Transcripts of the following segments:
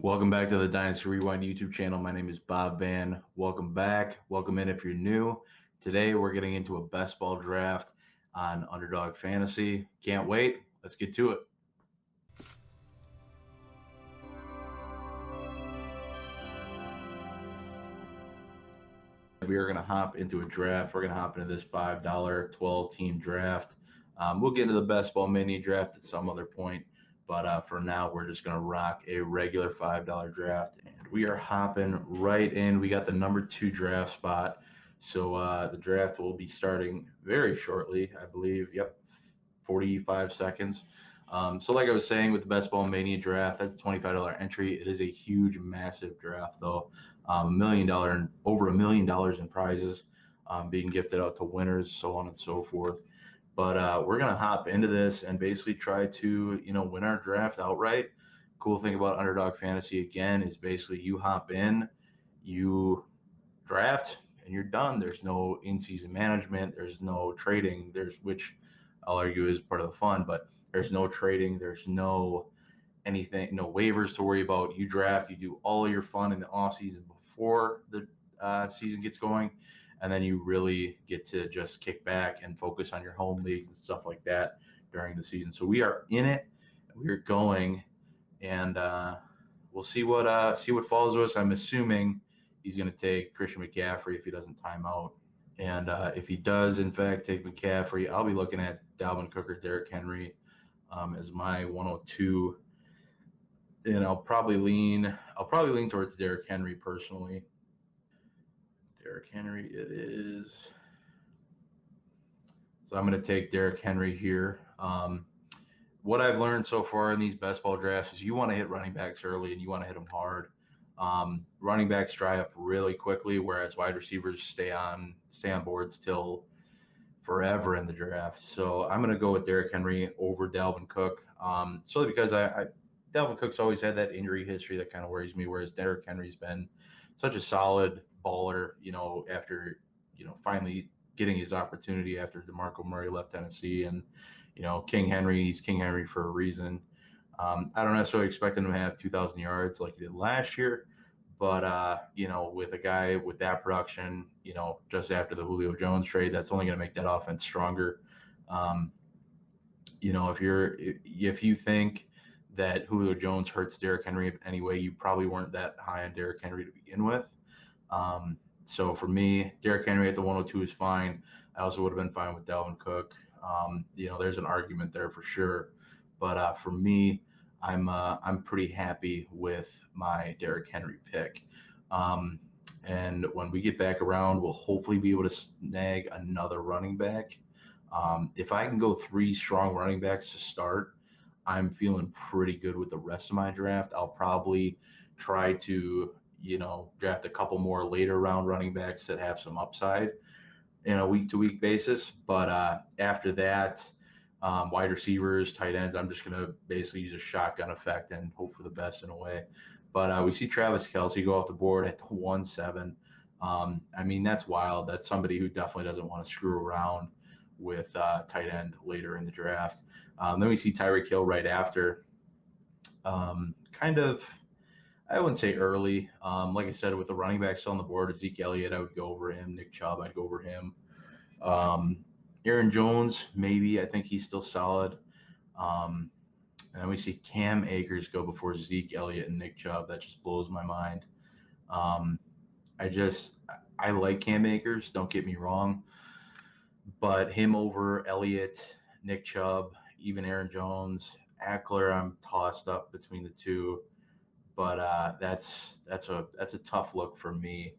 Welcome back to the Dynasty Rewind YouTube channel. My name is Bob Van. Welcome back. Welcome in if you're new. Today we're getting into a best ball draft on Underdog Fantasy. Can't wait. Let's get to it. We are going to hop into a draft. We're going to hop into this $5 12-team draft. We'll get into the best ball mini draft at some other point. But for now, we're just going to rock a regular $5 draft. And we are hopping right in. We got the number 2 draft spot. So the draft will be starting very shortly, I believe. Yep, 45 seconds. So like I was saying with the Best Ball Mania draft, that's a $25 entry. It is a huge, massive draft, though. $1 million, over $1 million in prizes being gifted out to winners, so on and so forth. But we're going to hop into this and basically try to, win our draft outright. Cool thing about Underdog Fantasy, again, is basically you hop in, you draft, and you're done. There's no in-season management. There's no trading. Which I'll argue is part of the fun, but there's no trading. There's no anything, no waivers to worry about. You draft, you do all of your fun in the off season before the season gets going, and then you really get to just kick back and focus on your home leagues and stuff like that during the season. So we are in it. We're going, and we'll see what follows us. I'm assuming he's going to take Christian McCaffrey if he doesn't time out. And if he does, in fact, take McCaffrey, I'll be looking at Dalvin Cook or Derrick Henry as my 102. And I'll probably lean towards Derrick Henry personally. Derrick Henry it is. So I'm going to take Derrick Henry here. What I've learned so far in these best ball drafts is you want to hit running backs early and you want to hit them hard. Running backs dry up really quickly, whereas wide receivers stay on boards till forever in the draft. So I'm going to go with Derrick Henry over Dalvin Cook. Solely because Dalvin Cook's always had that injury history that kind of worries me, whereas Derrick Henry's been such a solid baller, after, finally getting his opportunity after DeMarco Murray left Tennessee. And, he's King Henry for a reason. I don't necessarily expect him to have 2,000 yards like he did last year, but, with a guy with that production, just after the Julio Jones trade, that's only going to make that offense stronger. If you think that Julio Jones hurts Derrick Henry anyway, you probably weren't that high on Derrick Henry to begin with. So for me, Derrick Henry at the 102 is fine. I also would have been fine with Dalvin Cook. There's an argument there for sure. But for me, I'm pretty happy with my Derrick Henry pick. And when we get back around, we'll hopefully be able to snag another running back. If I can go 3 strong running backs to start, I'm feeling pretty good with the rest of my draft. I'll probably try to, draft a couple more later round running backs that have some upside in a week-to-week basis. But after that, wide receivers, tight ends, I'm just going to basically use a shotgun effect and hope for the best in a way. But we see Travis Kelce go off the board at the 1-7. That's wild. That's somebody who definitely doesn't want to screw around with tight end later in the draft. Then we see Tyreek Hill right after. I wouldn't say early. Like I said, with the running back still on the board, Zeke Elliott, I would go over him. Nick Chubb, I'd go over him. Aaron Jones, maybe. I think he's still solid. And then we see Cam Akers go before Zeke Elliott and Nick Chubb. That just blows my mind. I like Cam Akers, don't get me wrong. But him over Elliott, Nick Chubb, even Aaron Jones, Eckler, I'm tossed up between the two. But that's a tough look for me.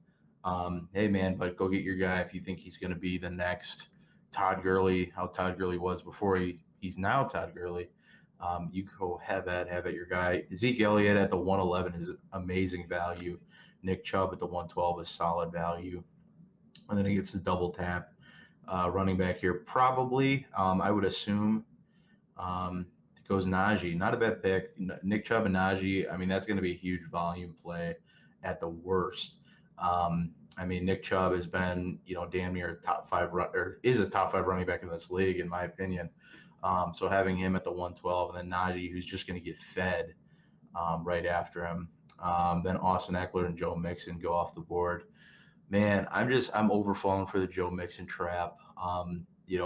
Hey, man, but go get your guy if you think he's going to be the next Todd Gurley, how Todd Gurley was before he's now Todd Gurley. You go have at your guy. Zeke Elliott at the 111 is amazing value. Nick Chubb at the 112 is solid value. And then he gets the double tap running back here. Probably, I would assume it goes Najee. Not a bad pick. Nick Chubb and Najee, that's going to be a huge volume play at the worst. Nick Chubb has been, damn near is a top 5 running back in this league, in my opinion. So having him at the 112 and then Najee, who's just going to get fed right after him. Then Austin Eckler and Joe Mixon go off the board. Man, I'm overflowing for the Joe Mixon trap.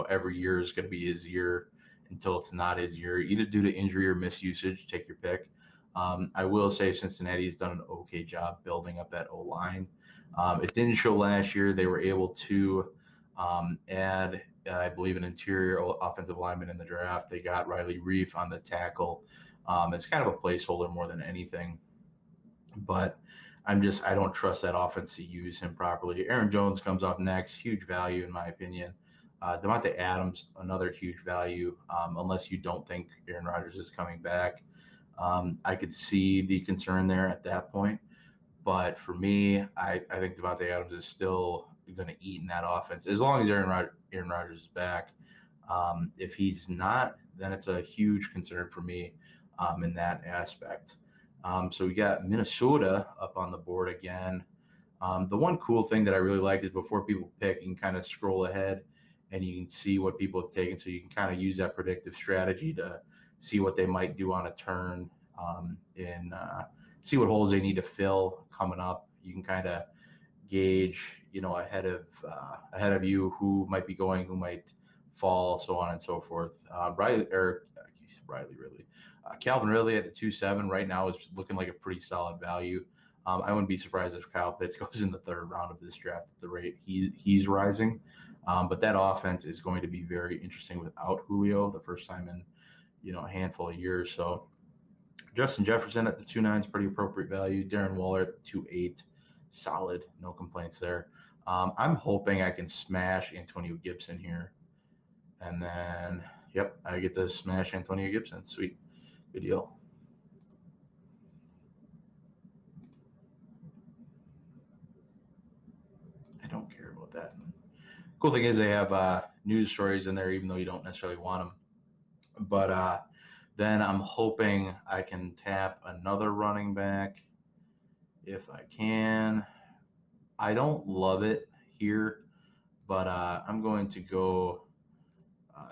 Every year is going to be his year until it's not his year, either due to injury or misusage. Take your pick. I will say Cincinnati has done an okay job building up that O line. It didn't show last year. They were able to add, I believe, an interior offensive lineman in the draft. They got Riley Reef on the tackle. It's kind of a placeholder more than anything, but I don't trust that offense to use him properly. Aaron Jones comes up next, huge value in my opinion. Devontae Adams, another huge value, unless you don't think Aaron Rodgers is coming back. I could see the concern there at that point. But for me, I think Devontae Adams is still going to eat in that offense as long as Aaron Rodgers is back. If he's not, then it's a huge concern for me in that aspect. So we got Minnesota up on the board again. The one cool thing that I really like is before people pick, you can kind of scroll ahead and you can see what people have taken. So you can kind of use that predictive strategy to see what they might do on a turn and see what holes they need to fill coming up. You can kind of gauge, ahead of you who might be going, who might fall, so on and so forth. Calvin Ridley at the 2.7 right now is looking like a pretty solid value. I wouldn't be surprised if Kyle Pitts goes in the third round of this draft at the rate he's rising. But that offense is going to be very interesting without Julio the first time in a handful of years. So Justin Jefferson at the 2.9 is pretty appropriate value. Darren Waller at the 2.8, solid, no complaints there. I'm hoping I can smash Antonio Gibson here. And then, yep, I get to smash Antonio Gibson. Sweet. Good deal. I don't care about that. Cool thing is they have news stories in there, even though you don't necessarily want them. But then I'm hoping I can tap another running back if I can. I don't love it here, but I'm going to go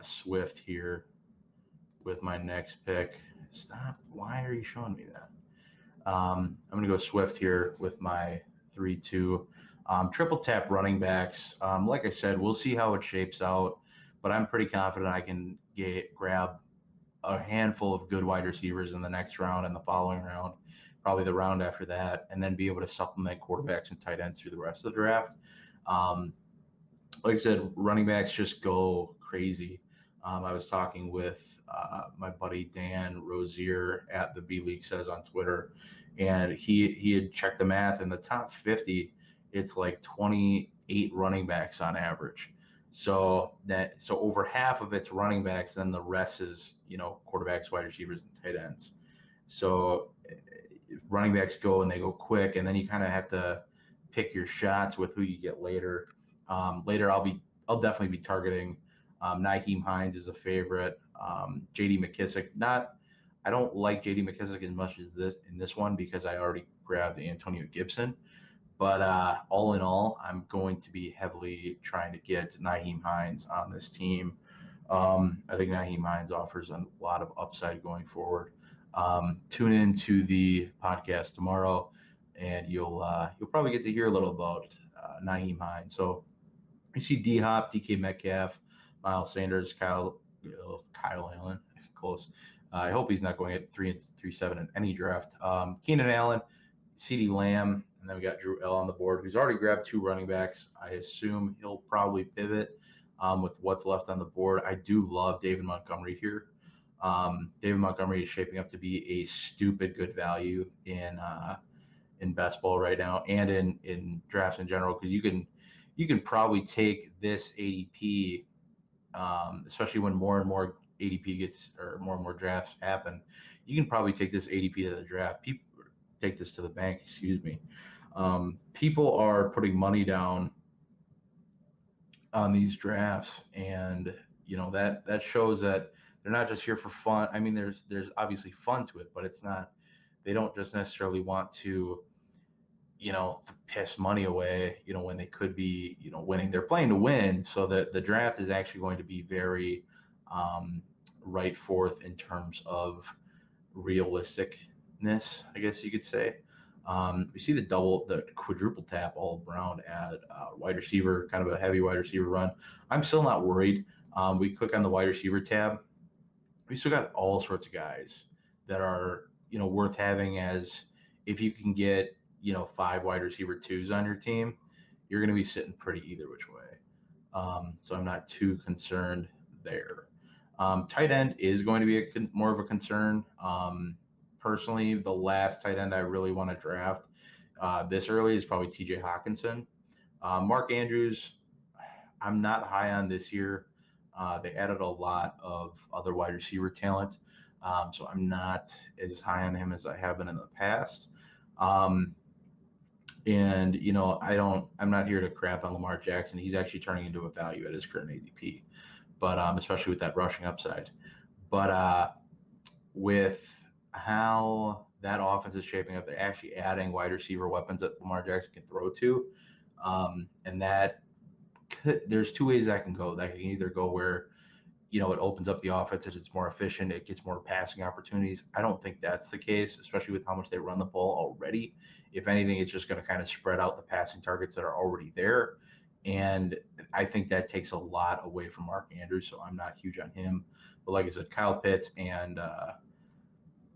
Swift here with my next pick. Stop. Why are you showing me that? I'm going to go Swift here with my 3-2. Triple tap running backs. Like I said, we'll see how it shapes out, but I'm pretty confident I can grab a handful of good wide receivers in the next round and the following round, probably the round after that, and then be able to supplement quarterbacks and tight ends through the rest of the draft. Like I said, running backs just go crazy. I was talking with my buddy Dan Rozier at the B League Says on Twitter, and he had checked the math. In the top 50, it's like 28 running backs on average. So over half of it's running backs, then the rest is quarterbacks, wide receivers, and tight ends. So running backs go and they go quick, and then you kind of have to pick your shots with who you get later. Later, I'll definitely be targeting Nyheim Hines is a favorite. J.D. McKissick, I don't like J.D. McKissick as much as this one because I already grabbed Antonio Gibson. But all in all, I'm going to be heavily trying to get Nyheim Hines on this team. I think Nyheim Hines offers a lot of upside going forward. Tune in to the podcast tomorrow, and you'll probably get to hear a little about Nyheim Hines. So you see D-Hop, DK Metcalf, Miles Sanders, Kyle Allen, close. I hope he's not going at 3 and 3.7 in any draft. Keenan Allen, CeeDee Lamb, and then we got Drew L on the board, who's already grabbed 2 running backs. I assume he'll probably pivot with what's left on the board. I do love David Montgomery here. David Montgomery is shaping up to be a stupid good value in best ball right now and in drafts in general, because you can probably take this ADP, especially when more and more ADP gets, or more and more drafts happen. You can probably take this ADP to the draft. People take this to the bank. Excuse me. People are putting money down on these drafts, and that shows that they're not just here for fun. I mean, there's obviously fun to it, but it's not. They don't just necessarily want to piss money away, when they could be, winning. They're playing to win, so that the draft is actually going to be very right forth in terms of realisticness, I guess you could say. We see the quadruple tap all around at wide receiver, kind of a heavy wide receiver run. I'm still not worried. We click on the wide receiver tab. We still got all sorts of guys that are, worth having as if you can get, 5 wide receiver twos on your team, you're going to be sitting pretty either which way. So I'm not too concerned there. Tight end is going to be more of a concern. Personally, the last tight end I really want to draft this early is probably TJ Hawkinson. Mark Andrews, I'm not high on this year. They added a lot of other wide receiver talent, so I'm not as high on him as I have been in the past. And I'm not here to crap on Lamar Jackson. He's actually turning into a value at his current ADP, but especially with that rushing upside. But with how that offense is shaping up, they're actually adding wide receiver weapons that Lamar Jackson can throw to, and there's 2 ways that can go. That can either go where it opens up the offense and it's more efficient, it gets more passing opportunities. I don't think that's the case, especially with how much they run the ball already. If anything, it's just going to kind of spread out the passing targets that are already there. And I think that takes a lot away from Mark Andrews, so I'm not huge on him. But like I said, Kyle Pitts and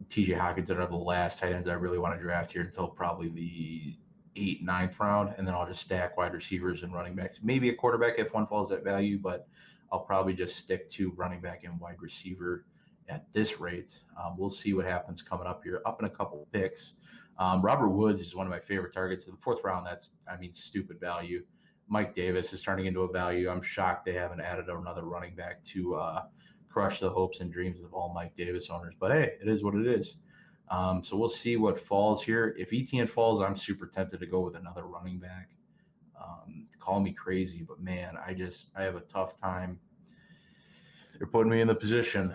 TJ Hawkinson are the last tight ends I really want to draft here until probably the 8th, 9th round, and then I'll just stack wide receivers and running backs. Maybe a quarterback if one falls at value, but I'll probably just stick to running back and wide receiver at this rate. We'll see what happens coming up here, up in a couple of picks. Robert Woods is one of my favorite targets. In the 4th round, that's stupid value. Mike Davis is turning into a value. I'm shocked they haven't added another running back to crush the hopes and dreams of all Mike Davis owners. But hey, it is what it is. So we'll see what falls here. If Etienne falls, I'm super tempted to go with another running back. Call me crazy, but man, I have a tough time. They're putting me in the position.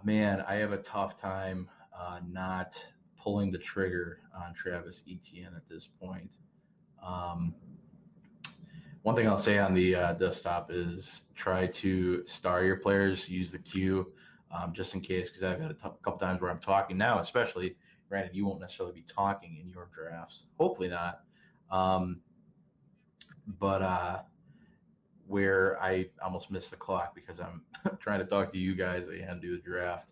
Man, I have a tough time not pulling the trigger on Travis Etienne at this point. One thing I'll say on the desktop is try to star your players, use the queue, just in case, because I've had a couple times where I'm talking now, especially, granted, you won't necessarily be talking in your drafts. Hopefully not. But where I almost missed the clock because I'm trying to talk to you guys and do the draft.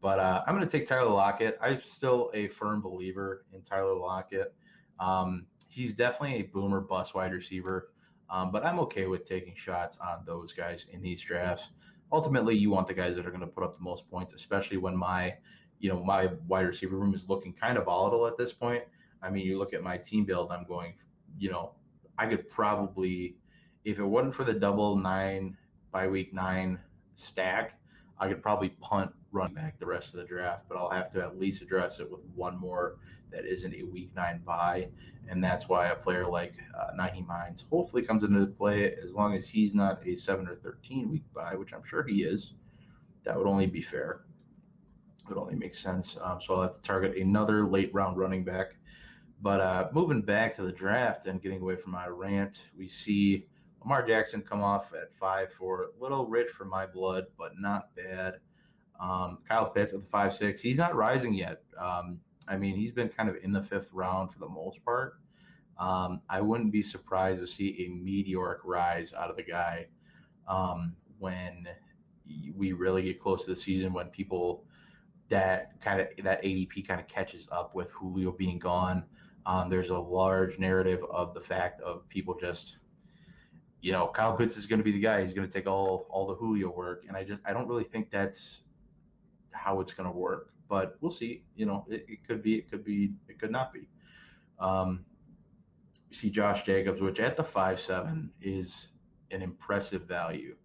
But I'm going to take Tyler Lockett. I'm still a firm believer in Tyler Lockett. He's definitely a boomer bust wide receiver, but I'm okay with taking shots on those guys in these drafts. Ultimately, you want the guys that are going to put up the most points, especially when my wide receiver room is looking kind of volatile at this point. You look at my team build, I'm going, I could probably, if it wasn't for the double 9 by week 9 stack, I could probably punt running back the rest of the draft, but I'll have to at least address it with one more that isn't a week 9 buy. And that's why a player like Nyheim Hines hopefully comes into play, as long as he's not a 7 or 13 week buy, which I'm sure he is. That would only be fair. It would only make sense. So I'll have to target another late round running back. But moving back to the draft and getting away from my rant, we see Lamar Jackson come off at 5'4", a little rich for my blood, but not bad. Kyle Pitts at the 5'6", he's not rising yet. He's been kind of in the 5th round for the most part. I wouldn't be surprised to see a meteoric rise out of the guy when we really get close to the season, when people that ADP kind of catches up with Julio being gone. There's a large narrative of the fact of people just, Kyle Pitts is going to be the guy. He's going to take all the Julio work, and I don't really think that's how it's going to work. But we'll see. It could be, it could not be. You see Josh Jacobs, which at the 5'7" is an impressive value.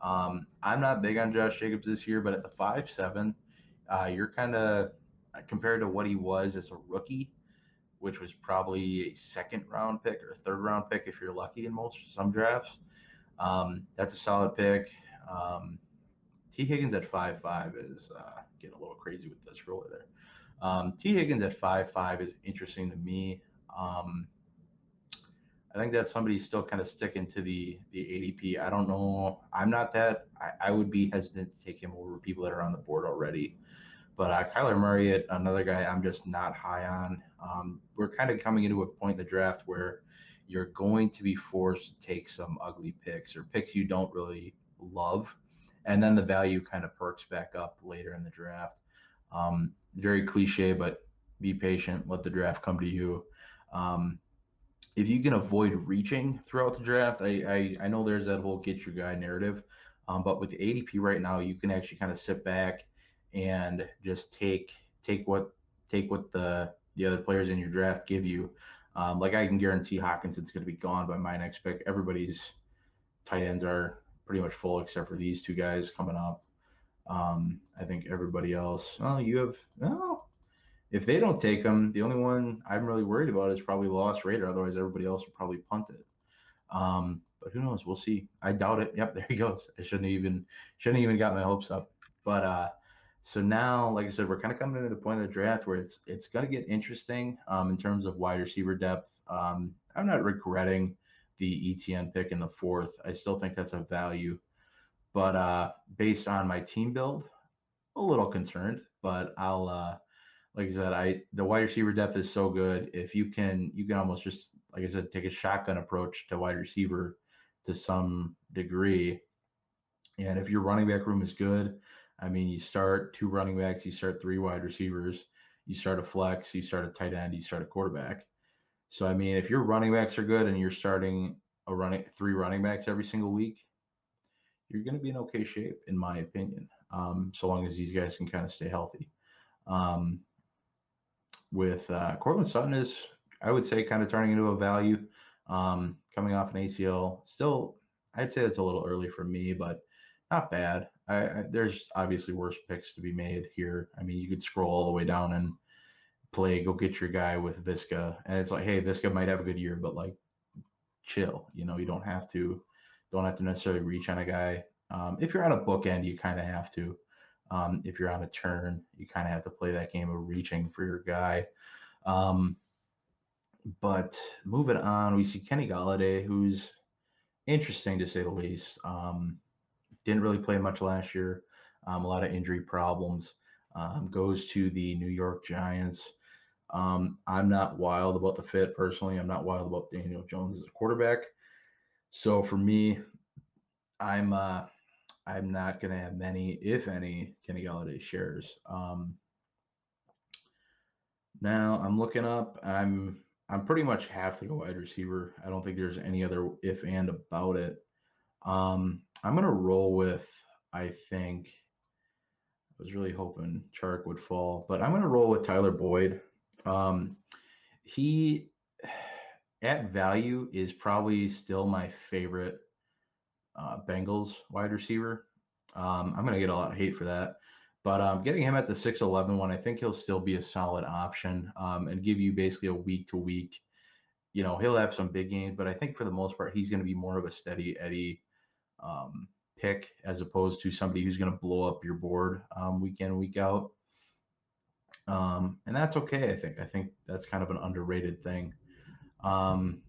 I'm not big on Josh Jacobs this year, but at the 5'7", you're kind of, compared to what he was as a rookie, which was probably a 2nd round pick or a 3rd round pick if you're lucky in some drafts. That's a solid pick. T. Higgins at 5'5" is getting a little crazy with this roller there. T. Higgins at 5'5" is interesting to me. I think that somebody's still kind of sticking to the ADP. I don't know. I'm not that. I would be hesitant to take him over people that are on the board already. But Kyler Murray, another guy I'm just not high on. We're kind of coming into a point in the draft where you're going to be forced to take some ugly picks or picks you don't really love, and then the value kind of perks back up later in the draft. Very cliche, but be patient. Let the draft come to you. Um, if you can avoid reaching throughout the draft, I know there's that whole get your guy narrative, but with the ADP right now, you can actually kind of sit back and just take what the other players in your draft give you. Like I can guarantee Hawkinson's going to be gone by my next pick. Everybody's tight ends are pretty much full except for these two guys coming up. I think everybody else. Oh, you have no. If they don't take him, the only one I'm really worried about is probably Lost Raider. Otherwise, everybody else will probably punt it. But who knows? We'll see. I doubt it. Yep, there he goes. I shouldn't even got my hopes up. But so now, like I said, we're kind of coming into the point of the draft where it's going to get interesting in terms of wide receiver depth. I'm not regretting the ETN pick in the fourth. I still think that's a value. But based on my team build, a little concerned. But I'll like I said, the wide receiver depth is so good. If you can almost just like I said, take a shotgun approach to wide receiver to some degree. And if your running back room is good, I mean, you start two running backs, you start three wide receivers, you start a flex, you start a tight end, you start a quarterback. So I mean, if your running backs are good and you're starting three running backs every single week, you're going to be in okay shape, in my opinion. So long as these guys can kind of stay healthy. Um, with Cortland Sutton is, I would say, kind of turning into a value, coming off an ACL. Still, I'd say it's a little early for me, but not bad. There's obviously worse picks to be made here. I mean, you could scroll all the way down and go get your guy with Visca, and it's like, hey, Visca might have a good year, but like, chill. You don't have to necessarily reach on a guy. If you're on a bookend, you kind of have to. If you're on a turn, you kind of have to play that game of reaching for your guy. Um, but moving on, we see Kenny Galladay, who's interesting to say the least. Didn't really play much last year. A lot of injury problems. Goes to the New York Giants. I'm not wild about the fit personally. I'm not wild about Daniel Jones as a quarterback. So for me, I'm uh, I'm not going to have many, if any, Kenny Galladay shares. Now I'm looking up. I'm pretty much have to go wide receiver. I don't think there's any other if and about it. I'm gonna roll with. I think I was really hoping Chark would fall, but I'm gonna roll with Tyler Boyd. Um, he at value is probably still my favorite Bengals wide receiver. I'm going to get a lot of hate for that. But getting him at the 6'11" one, I think he'll still be a solid option and give you basically a week to week. He'll have some big games, but I think for the most part, he's going to be more of a steady Eddie pick as opposed to somebody who's going to blow up your board week in, week out. And that's okay, I think. I think that's kind of an underrated thing. Um,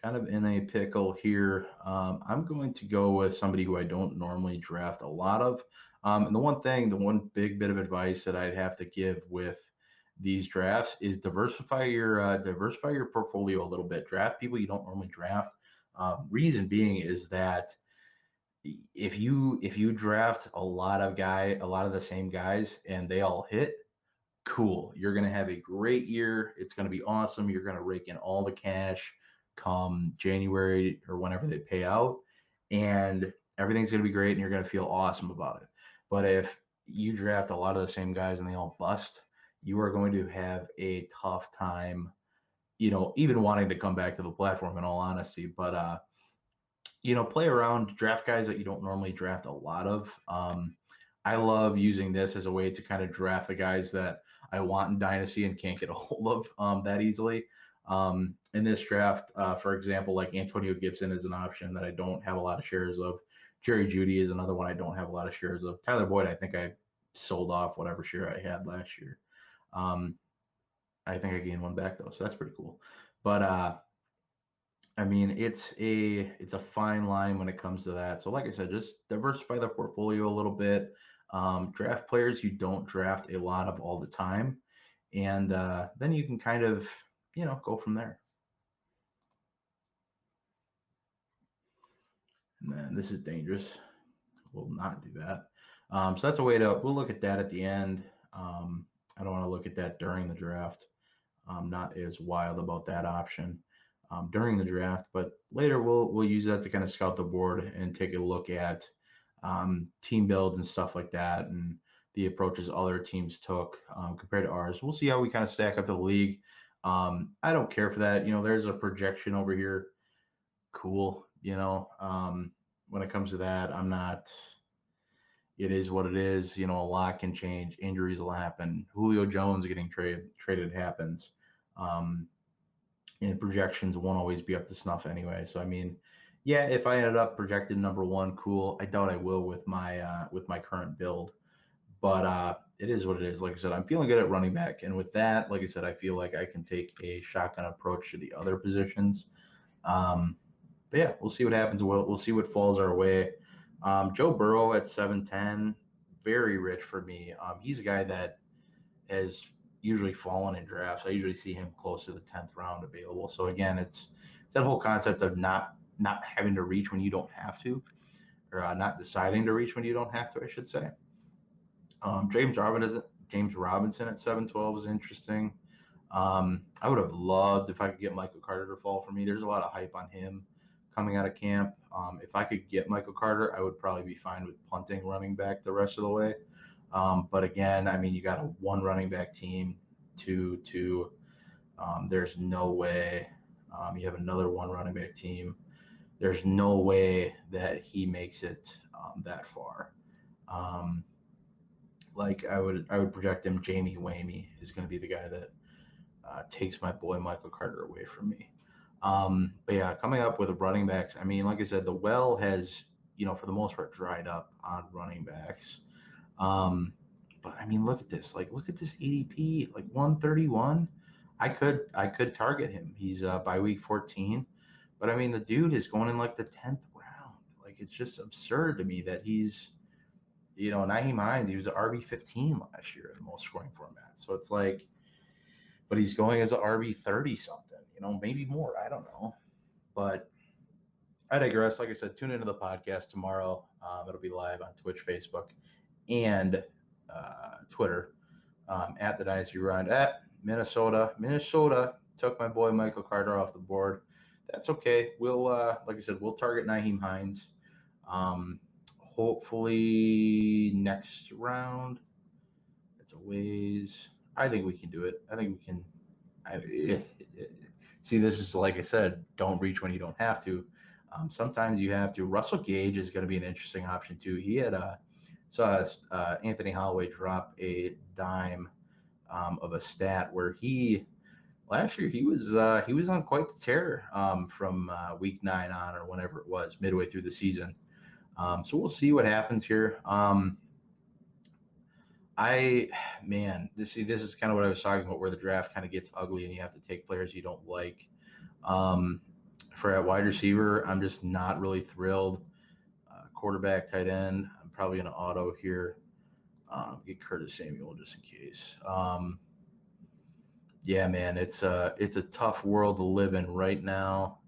Kind of in a pickle here. I'm going to go with somebody who I don't normally draft a lot of. And the one big bit of advice that I'd have to give with these drafts is diversify your portfolio a little bit. Draft people you don't normally draft. Reason being is that if you draft a lot of the same guys and they all hit, cool. You're going to have a great year. It's going to be awesome. You're going to rake in all the cash come January or whenever they pay out, and everything's going to be great and you're going to feel awesome about it. But if you draft a lot of the same guys and they all bust, you are going to have a tough time, even wanting to come back to the platform in all honesty. But play around, draft guys that you don't normally draft a lot of. I love using this as a way to kind of draft the guys that I want in Dynasty and can't get a hold of that easily. In this draft, for example, like Antonio Gibson is an option that I don't have a lot of shares of. Jerry Jeudy is another one I don't have a lot of shares of. Tyler Boyd, I think I sold off whatever share I had last year. I think I gained one back though, so that's pretty cool. But I mean, it's a fine line when it comes to that. So, like I said, just diversify the portfolio a little bit. Draft players you don't draft a lot of all the time, and then you can kind of, go from there. And then this is dangerous. We'll not do that. So that's a way we'll look at that at the end. I don't want to look at that during the draft. I'm not as wild about that option during the draft, but later we'll use that to kind of scout the board and take a look at team builds and stuff like that, and the approaches other teams took compared to ours. We'll see how we kind of stack up to the league. I don't care for that. There's a projection over here. Cool. When it comes to that, I'm not. It is what it is. A lot can change. Injuries will happen. Julio Jones getting traded happens. And projections won't always be up to snuff anyway. So, I mean, yeah, if I ended up projected number one, cool. I doubt I will with my current build. But it is what it is. Like I said, I'm feeling good at running back. And with that, like I said, I feel like I can take a shotgun approach to the other positions. But yeah, we'll see what happens. We'll see what falls our way. Joe Burrow at 7'10", very rich for me. He's a guy that has usually fallen in drafts. I usually see him close to the 10th round available. So again, it's that whole concept of not having to reach when you don't have to, or not deciding to reach when you don't have to, I should say. James Robinson at 7'12" is interesting. I would have loved if I could get Michael Carter to fall for me. There's a lot of hype on him coming out of camp. If I could get Michael Carter, I would probably be fine with punting running back the rest of the way. But again, I mean, you got a one running back team, two. There's no way. You have another one running back team. There's no way that he makes it that far. Like I would project him. Jamie Wamey is going to be the guy that takes my boy Michael Carter away from me. But yeah, coming up with running backs. I mean, like I said, the well has, for the most part, dried up on running backs. But I mean, look at this. Like, look at this ADP. Like 131. I could target him. He's by week 14. But I mean, the dude is going in like the 10th round. Like, it's just absurd to me that he's, Nyheim Hines. He was an RB15 last year in the most scoring format. So it's like, but he's going as an RB30 something. Maybe more. I don't know. But I digress. Like I said, tune into the podcast tomorrow. It'll be live on Twitch, Facebook, and Twitter at the Dynasty Grind at Minnesota. Minnesota took my boy Michael Carter off the board. That's okay. We'll, like I said, we'll target Nyheim Hines. Hopefully next round. It's a ways. I think we can do it. I think we can. See, this is like I said, don't reach when you don't have to. Sometimes you have to. Russell Gage is going to be an interesting option too. He had saw Anthony Holloway drop a dime of a stat where last year he was on quite the tear from week 9 on, or whenever it was, midway through the season. So we'll see what happens here. This is kind of what I was talking about, where the draft kind of gets ugly and you have to take players you don't like. For at wide receiver, I'm just not really thrilled. Quarterback, tight end, I'm probably going to auto here. Get Curtis Samuel just in case. Yeah, man, it's a tough world to live in right now.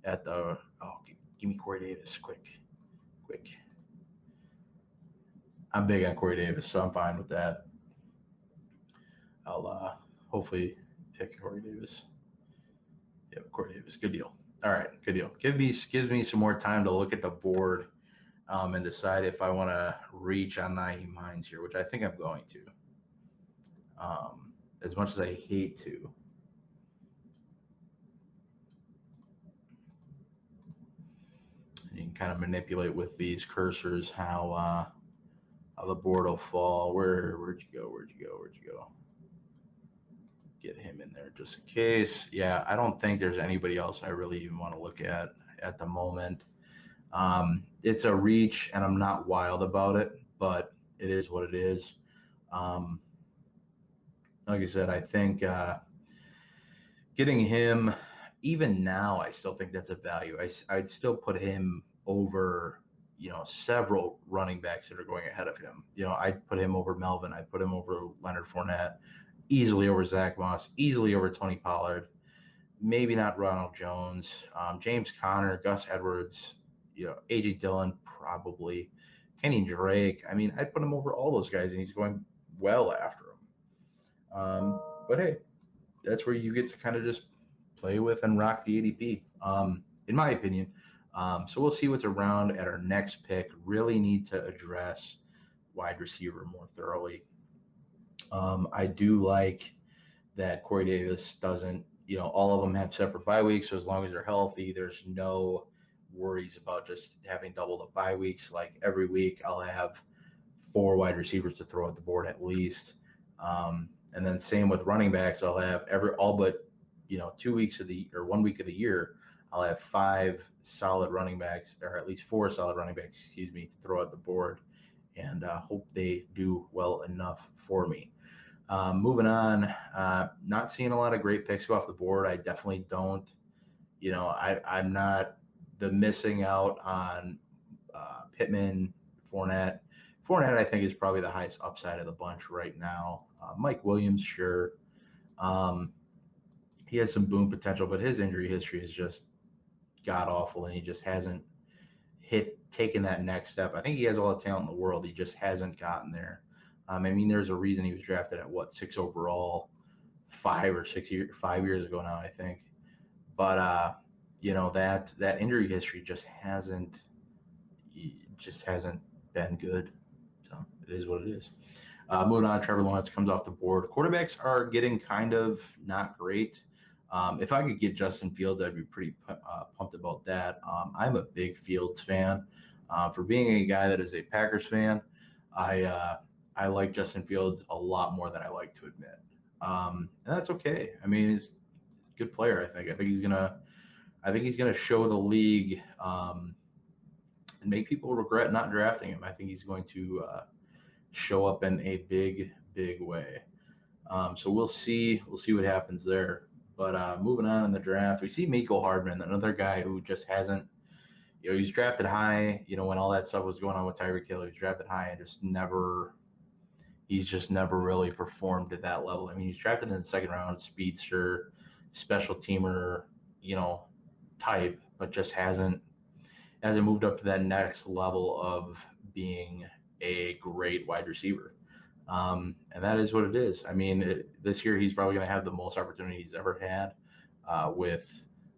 Give me Corey Davis, quick. I'm big on Corey Davis, so I'm fine with that. I'll hopefully pick Corey Davis. Yep, Corey Davis, good deal. All right, good deal. Gives me some more time to look at the board and decide if I want to reach on Nyheim Hines here, which I think I'm going to. As much as I hate to. You can kind of manipulate with these cursors how the board will fall. Where'd you go? Get him in there just in case. Yeah, I don't think there's anybody else I really even want to look at the moment. It's a reach, and I'm not wild about it, but it is what it is. Like I said, I think getting him, even now, I still think that's a value. I'd still put him over several running backs that are going ahead of him. I'd put him over Melvin. I'd put him over Leonard Fournette, easily over Zach Moss, easily over Tony Pollard. Maybe not Ronald Jones, James Conner, Gus Edwards, A.J. Dillon, probably. Kenny Drake. I mean, I'd put him over all those guys, and he's going well after him. But hey, that's where you get to kind of just play with and rock the ADP, in my opinion. So we'll see what's around at our next pick. Really need to address wide receiver more thoroughly. I do like that Corey Davis doesn't, all of them have separate bye weeks. So as long as they're healthy, there's no worries about just having double the bye weeks. Like every week, I'll have 4 wide receivers to throw at the board at least. And then same with running backs. I'll have all but 2 weeks of the or 1 week of the year. I'll have 5 solid running backs, or at least 4 solid running backs, to throw at the board, and hope they do well enough for me. Moving on, not seeing a lot of great picks go off the board. I definitely don't. I'm not the missing out on Pittman, Fournette. Fournette, I think, is probably the highest upside of the bunch right now. Mike Williams, sure. He has some boom potential, but his injury history is just god awful, and he just hasn't taken that next step. I think he has all the talent in the world. He just hasn't gotten there. I mean, there's a reason he was drafted at 6 overall, 5 years ago now, I think. But that injury history just hasn't been good. So it is what it is. Moving on, Trevor Lawrence comes off the board. Quarterbacks are getting kind of not great. If I could get Justin Fields, I'd be pretty pumped about that. I'm a big Fields fan. For being a guy that is a Packers fan, I like Justin Fields a lot more than I like to admit, and that's okay. I mean, he's a good player. I think he's gonna show the league and make people regret not drafting him. I think he's going to show up in a big way. So we'll see what happens there. But moving on in the draft, we see Mecole Hardman, another guy who just hasn't. He's drafted high. When all that stuff was going on with Tyreek Hill, he was drafted high and he's just never really performed at that level. I mean, he's drafted in the second round, speedster, special teamer, type, but just hasn't moved up to that next level of being a great wide receiver. And that is what it is. I mean, this year he's probably going to have the most opportunity he's ever had with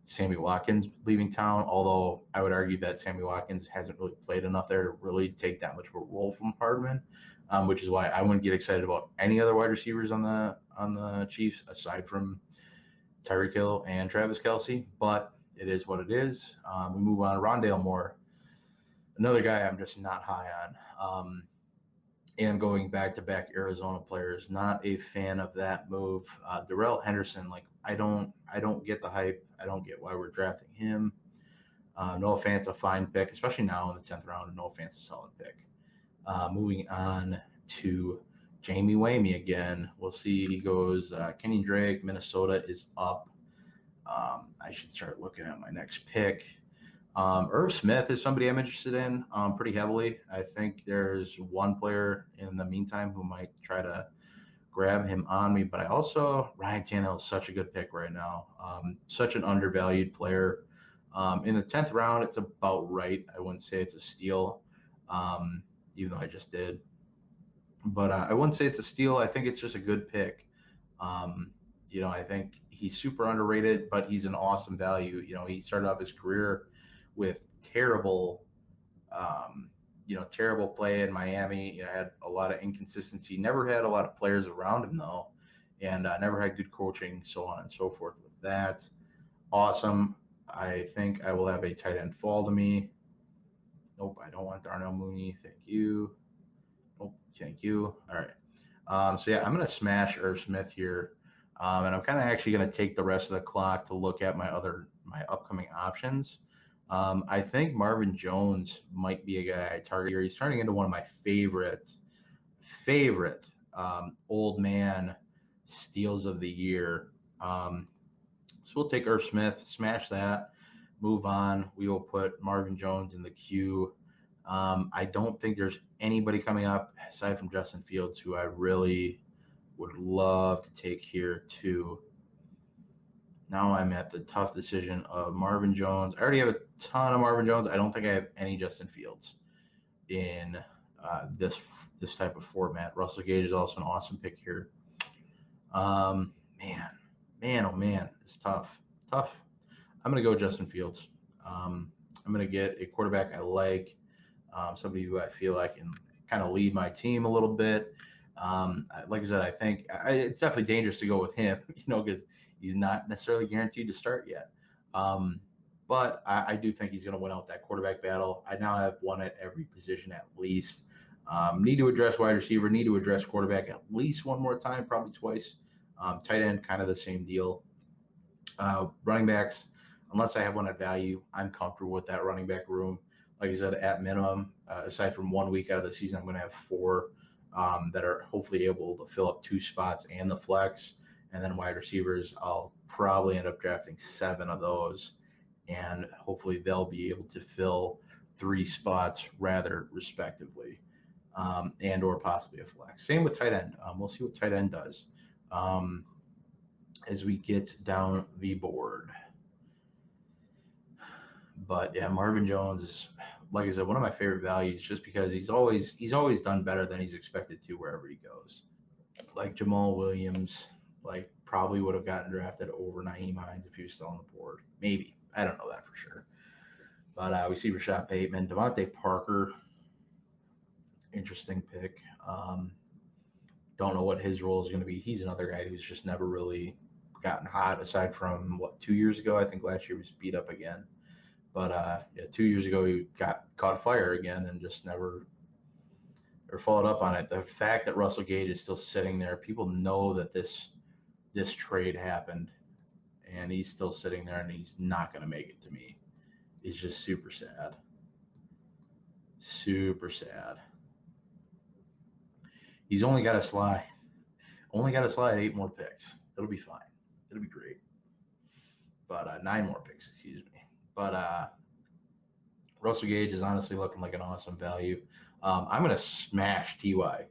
Sammy Watkins leaving town, although I would argue that Sammy Watkins hasn't really played enough there to really take that much of a role from Hardman, which is why I wouldn't get excited about any other wide receivers on the Chiefs aside from Tyreek Hill and Travis Kelce. But it is what it is. We move on to Rondale Moore, another guy I'm just not high on. And going back-to-back Arizona players, not a fan of that move. Darrell Henderson, I don't get the hype. I don't get why we're drafting him. Noah Fant's a fine pick, especially now in the 10th round. Noah Fant's a solid pick. Moving on to Jamie Wamey again. We'll see. He goes. Kenny Drake, Minnesota is up. I should start looking at my next pick. Irv Smith is somebody I'm interested in pretty heavily. I think there's one player in the meantime who might try to grab him on me, but Ryan Tannehill is such a good pick right now. Such an undervalued player. In the 10th round, it's about right. I wouldn't say it's a steal, even though I just did. But I wouldn't say it's a steal. I think it's just a good pick. I think he's super underrated, but he's an awesome value. He started off his career with terrible play in Miami. Had a lot of inconsistency. Never had a lot of players around him though, and never had good coaching, so on and so forth. With that, awesome. I think I will have a tight end fall to me. Nope, I don't want Darnell Mooney. Thank you. Nope, thank you. All right. So yeah, I'm gonna smash Irv Smith here. And I'm kind of actually going to take the rest of the clock to look at my upcoming options. I think Marvin Jones might be a guy I target here. He's turning into one of my favorite old man steals of the year. So we'll take Irv Smith, smash that, move on. We will put Marvin Jones in the queue. I don't think there's anybody coming up aside from Justin Fields who I really would love to take here too. Now I'm at the tough decision of Marvin Jones. I already have a ton of Marvin Jones. I don't think I have any Justin Fields in this type of format. Russell Gage is also an awesome pick here. Man, oh man, it's tough. Tough. I'm going to go Justin Fields. I'm going to get a quarterback I like, somebody who I feel I can kind of lead my team a little bit. Like I said, I think it's definitely dangerous to go with him, because he's not necessarily guaranteed to start yet. But I do think he's going to win out that quarterback battle. I now have one at every position at least. Need to address wide receiver, need to address quarterback at least one more time, probably twice. Tight end, kind of the same deal. Running backs, unless I have one at value, I'm comfortable with that running back room. Like I said, at minimum, aside from 1 week out of the season, I'm going to have 4 that are hopefully able to fill up 2 spots and the flex. And then wide receivers, I'll probably end up drafting 7 of those. And hopefully they'll be able to fill 3 spots rather respectively, and or possibly a flex. Same with tight end. We'll see what tight end does as we get down the board. But yeah, Marvin Jones is, like I said, one of my favorite values just because he's always done better than he's expected to wherever he goes. Like Jamal Williams, like probably would have gotten drafted over Nyheim Hines if he was still on the board. Maybe. I don't know that for sure. But we see Rashad Bateman, Devontae Parker, interesting pick. Don't know what his role is going to be. He's another guy who's just never really gotten hot aside from 2 years ago. I think last year was beat up again. But yeah, 2 years ago he caught fire again and just never followed up on it. The fact that Russell Gage is still sitting there, people know that this trade happened, and he's still sitting there and he's not going to make it to me. It's just super sad. Super sad. He's only got to slide 8 more picks. It'll be fine. It'll be great. But 9 more picks, excuse me. But Russell Gage is honestly looking like an awesome value. I'm going to smash TY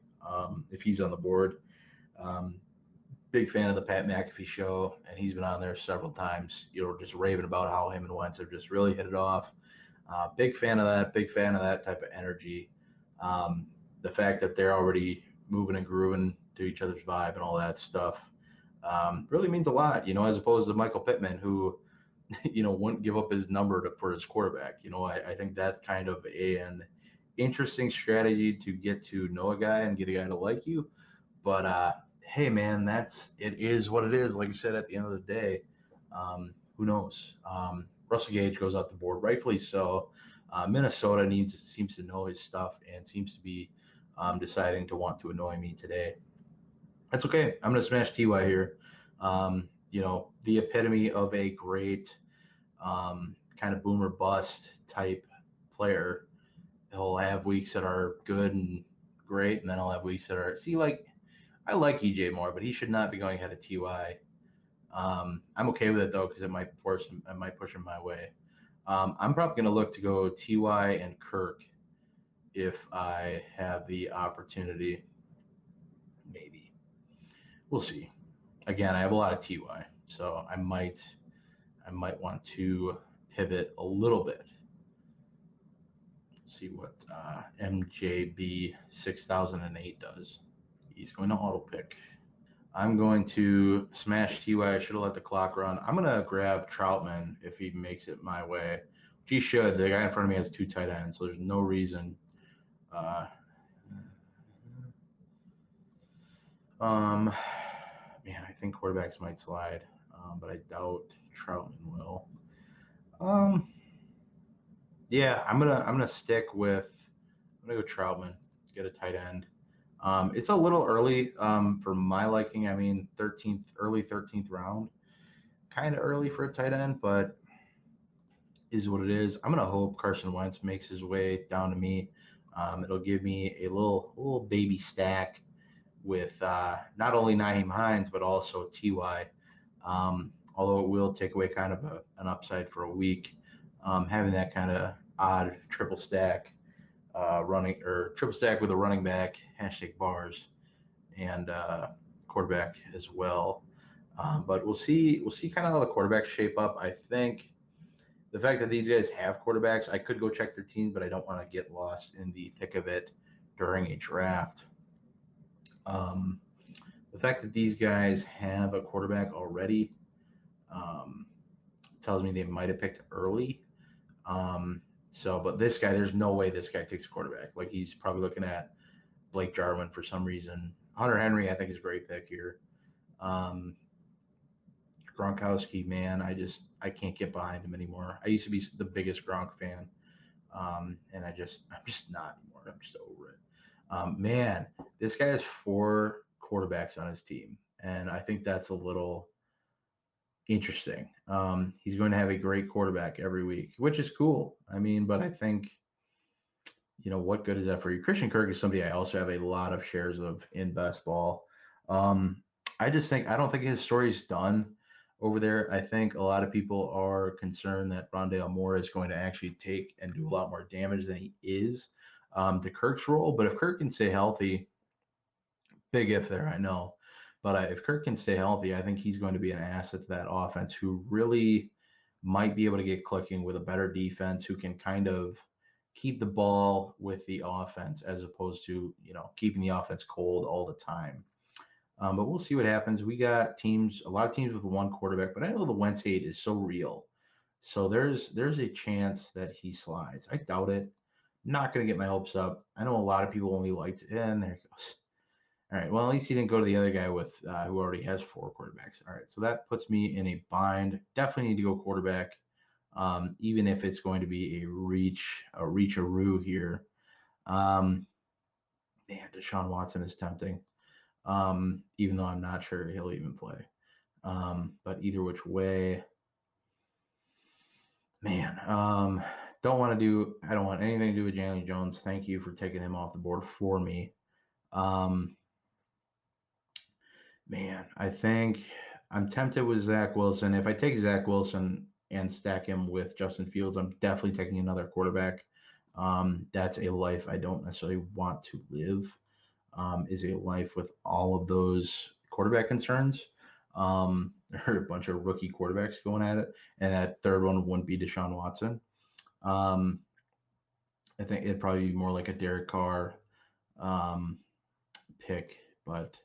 if he's on the board. Big fan of the Pat McAfee show, and he's been on there several times, just raving about how him and Wentz have just really hit it off. Big fan of that. Big fan of that type of energy. The fact that they're already moving and grooving to each other's vibe and all that stuff really means a lot, as opposed to Michael Pittman, who, wouldn't give up his number for his quarterback. I think that's kind of an interesting strategy to get to know a guy and get a guy to like you. But hey, man, it is what it is. Like I said, at the end of the day, who knows? Russell Gage goes off the board, rightfully so. Minnesota seems to know his stuff and seems to be deciding to want to annoy me today. That's okay. I'm going to smash TY here. The epitome of a great kind of boomer bust type player. He'll have weeks that are good and great, and then he'll have weeks that are, I like EJ more, but he should not be going ahead of TY. I'm okay with it though, because it might push him my way. I'm probably going to look to go TY and Kirk if I have the opportunity. Maybe. We'll see. Again, I have a lot of TY, so I might want to pivot a little bit. See what MJB 6008 does. He's going to auto pick. I'm going to smash TY. I should have let the clock run. I'm going to grab Troutman if he makes it my way. Which he should. The guy in front of me has 2 tight ends, so there's no reason. Man, I think quarterbacks might slide, but I doubt Troutman will. Yeah, I'm gonna stick with. I'm gonna go Troutman. Get a tight end. It's a little early for my liking. I mean, early 13th round, kind of early for a tight end, but is what it is. I'm gonna hope Carson Wentz makes his way down to me. It'll give me a little baby stack with not only Nyheim Hines but also TY. Although it will take away kind of an upside for a week, having that kind of odd triple stack running or triple stack with a running back, #bars, and quarterback as well. But we'll see kind of how the quarterbacks shape up. I think the fact that these guys have quarterbacks, I could go check their teams, but I don't want to get lost in the thick of it during a draft. The fact that these guys have a quarterback already tells me they might have picked early. But this guy, there's no way this guy takes a quarterback. Like, he's probably looking at Blake Jarwin for some reason. Hunter Henry, I think, is a great pick here. Gronkowski, man, I can't get behind him anymore. I used to be the biggest Gronk fan, and I'm just not anymore. I'm just over it. Man, this guy has 4 quarterbacks on his team, and I think that's a little interesting. He's going to have a great quarterback every week, which is cool. I mean, but I think, what good is that for you? Christian Kirk is somebody I also have a lot of shares of in best ball. I don't think his story's done over there. I think a lot of people are concerned that Rondale Moore is going to actually take and do a lot more damage than he is to Kirk's role. But if Kirk can stay healthy, big if there, I know. But if Kirk can stay healthy, I think he's going to be an asset to that offense who really might be able to get clicking with a better defense, who can kind of keep the ball with the offense as opposed to, keeping the offense cold all the time. But we'll see what happens. We got a lot of teams with 1 quarterback, but I know the Wentz hate is so real. So there's a chance that he slides. I doubt it. Not going to get my hopes up. I know a lot of people only liked it, and there he goes. All right. Well, at least he didn't go to the other guy with who already has 4 quarterbacks. All right. So that puts me in a bind. Definitely need to go quarterback, even if it's going to be a reach-a-roo here. Man, Deshaun Watson is tempting, even though I'm not sure he'll even play. But either which way, man, I don't want anything to do with Daniel Jones. Thank you for taking him off the board for me. Man, I think I'm tempted with Zach Wilson. If I take Zach Wilson and stack him with Justin Fields, I'm definitely taking another quarterback. That's a life I don't necessarily want to live, is a life with all of those quarterback concerns. There are a bunch of rookie quarterbacks going at it, and that third one wouldn't be Deshaun Watson. I think it'd probably be more like a Derek Carr pick, but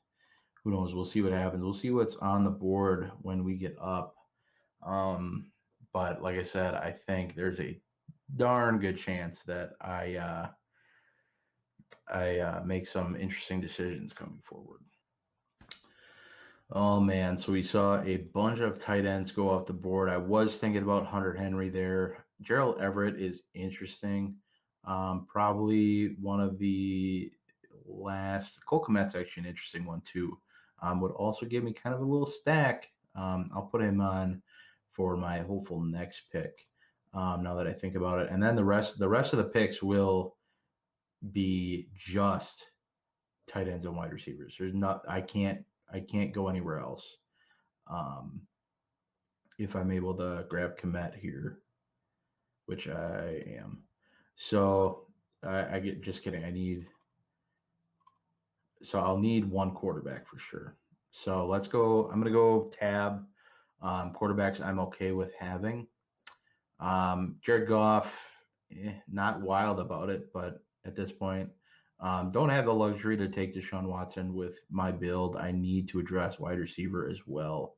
who knows? We'll see what happens. We'll see what's on the board when we get up. But like I said, I think there's a darn good chance that I make some interesting decisions coming forward. Oh man, so we saw a bunch of tight ends go off the board. I was thinking about Hunter Henry there. Gerald Everett is interesting. Probably one of the last. Cole Kmet's actually an interesting one too. Would also give me kind of a little stack. I'll put him on for my hopeful next pick. Now that I think about it, and then the rest of the picks will be just tight ends and wide receivers. I can't go anywhere else. If I'm able to grab Kmet here, which I am. So just kidding. I'll need 1 quarterback for sure. So let's go. I'm going to go tab quarterbacks I'm okay with having. Jared Goff, not wild about it, but at this point, don't have the luxury to take Deshaun Watson with my build. I need to address wide receiver as well.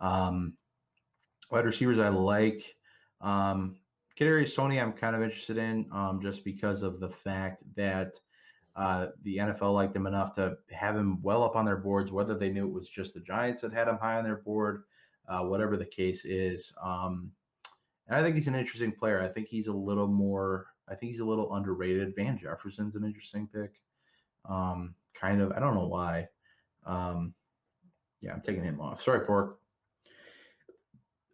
Wide receivers I like. Kadarius Toney I'm kind of interested in just because of the fact that the NFL liked him enough to have him well up on their boards, whether they knew it was just the Giants that had him high on their board, whatever the case is. And I think he's an interesting player. I think he's a little underrated. Van Jefferson's an interesting pick. Kind of. I don't know why. Yeah, I'm taking him off. Sorry, Pork.